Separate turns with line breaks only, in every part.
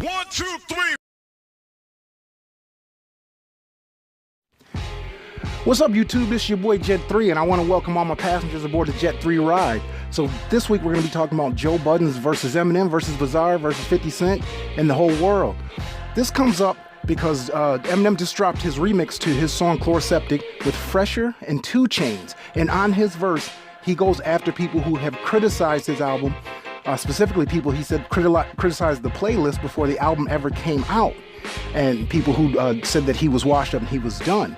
1, 2, 3.
What's up, YouTube? It's your boy Jet 3, and I want to welcome all my passengers aboard the Jet 3 ride. So this week we're going to be talking about Joe Budden versus Eminem versus BIZARRE versus 50 Cent and the whole world. This comes up because Eminem just dropped his remix to his song Chloroseptic with Fresher and 2 Chainz, and on his verse he goes after people who have criticized his album, specifically people he said criticized the playlist before the album ever came out, and people who said that he was washed up and he was done.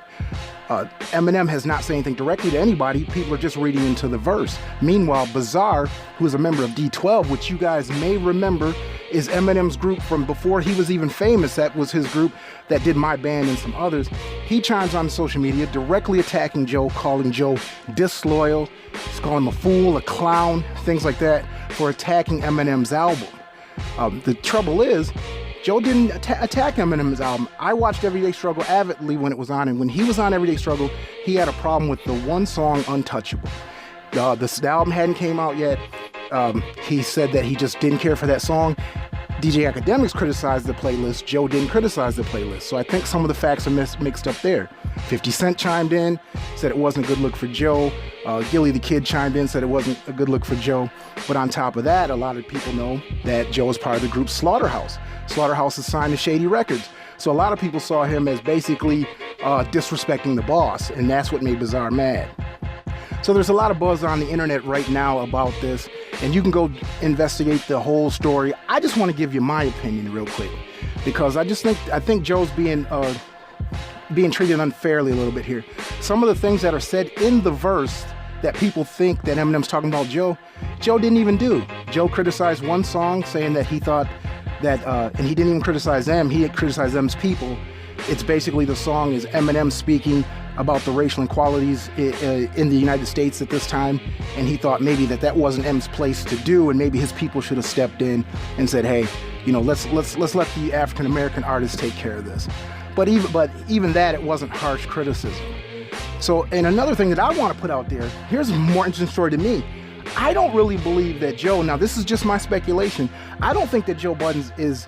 Eminem has not said anything directly to anybody. People are just reading into the verse. Meanwhile, BIZARRE, who is a member of D12, which you guys may remember is Eminem's group from before he was even famous. That was his group that did My Band and some others. He chimes on social media directly attacking Joe, calling Joe disloyal. He's calling him a fool, a clown, things like that for attacking Eminem's album. The trouble is, Joe didn't attack Eminem's album. I watched Everyday Struggle avidly when it was on, and when he was on Everyday Struggle, he had a problem with the one song, Untouchable. The album hadn't came out yet. He said that he just didn't care for that song. DJ Academics criticized the playlist. Joe didn't criticize the playlist. So I think some of the facts are mixed up there. 50 Cent chimed in, said it wasn't a good look for Joe. GILLIE the Kid chimed in, said it wasn't a good look for Joe. But on top of that, a lot of people know that Joe is part of the group SLAUGHTERHOUSE. SLAUGHTERHOUSE is signed to SHADY Records. So a lot of people saw him as basically disrespecting the boss, and that's what made BIZARRE mad. So there's a lot of buzz on the internet right now about this, and you can go investigate the whole story. I just want to give you my opinion real quick, because I think Joe's being treated unfairly a little bit here. Some of the things that are said in the verse that people think that Eminem's talking about Joe didn't even do. Joe criticized one song, saying that he thought that, and he didn't even criticize them, he had criticized them's people. It's basically, the song is Eminem speaking about the racial inequalities in the United States at this time, and he thought maybe that wasn't M's place to do, and maybe his people should have stepped in and said, hey, you know, let's let the African American artists take care of this. But even that, it wasn't harsh criticism. So, and another thing that I want to put out there, here's a more interesting story to me. I don't really believe that Joe, now this is just my speculation, I don't think that Joe Budden is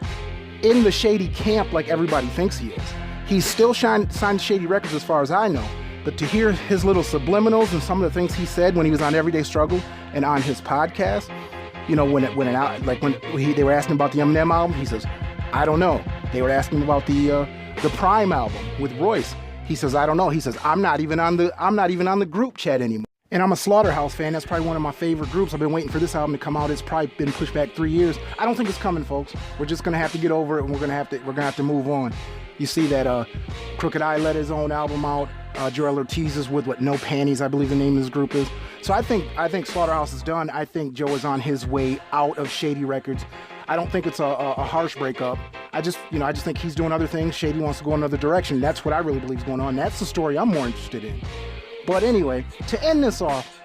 in the Shady camp like everybody thinks he is. He's still signed to Shady Records as far as I know, but to hear his little subliminals and some of the things he said when he was on Everyday Struggle and on his podcast, you know, when they were asking about the Eminem album, he says, I don't know. They were asking about the Prime album with Royce. He says, I don't know. He says, I'm not even on the group chat anymore. And I'm a Slaughterhouse fan. That's probably one of my favorite groups. I've been waiting for this album to come out. It's probably been pushed back 3 years. I don't think it's coming, folks. We're just gonna have to get over it, and we're gonna have to move on. You see that Crooked I let his own album out. Joel Ortiz's with No Panties, I believe the name of his group is. So I think Slaughterhouse is done. I think Joe is on his way out of Shady Records. I don't think it's a harsh breakup. I just think he's doing other things. Shady wants to go another direction. That's what I really believe is going on. That's the story I'm more interested in. But anyway, to end this off,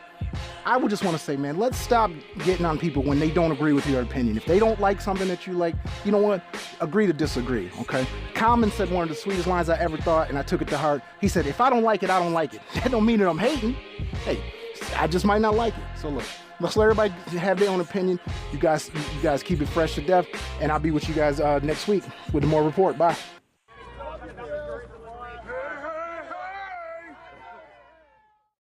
I would just want to say, man, let's stop getting on people when they don't agree with your opinion. If they don't like something that you like, you know what? Agree to disagree, okay? Common said one of the sweetest lines I ever thought, and I took it to heart. He said, if I don't like it, I don't like it. That don't mean that I'm hating. Hey, I just might not like it. So look, let's let everybody have their own opinion. You guys keep it fresh to death, and I'll be with you guys next week with more report. Bye.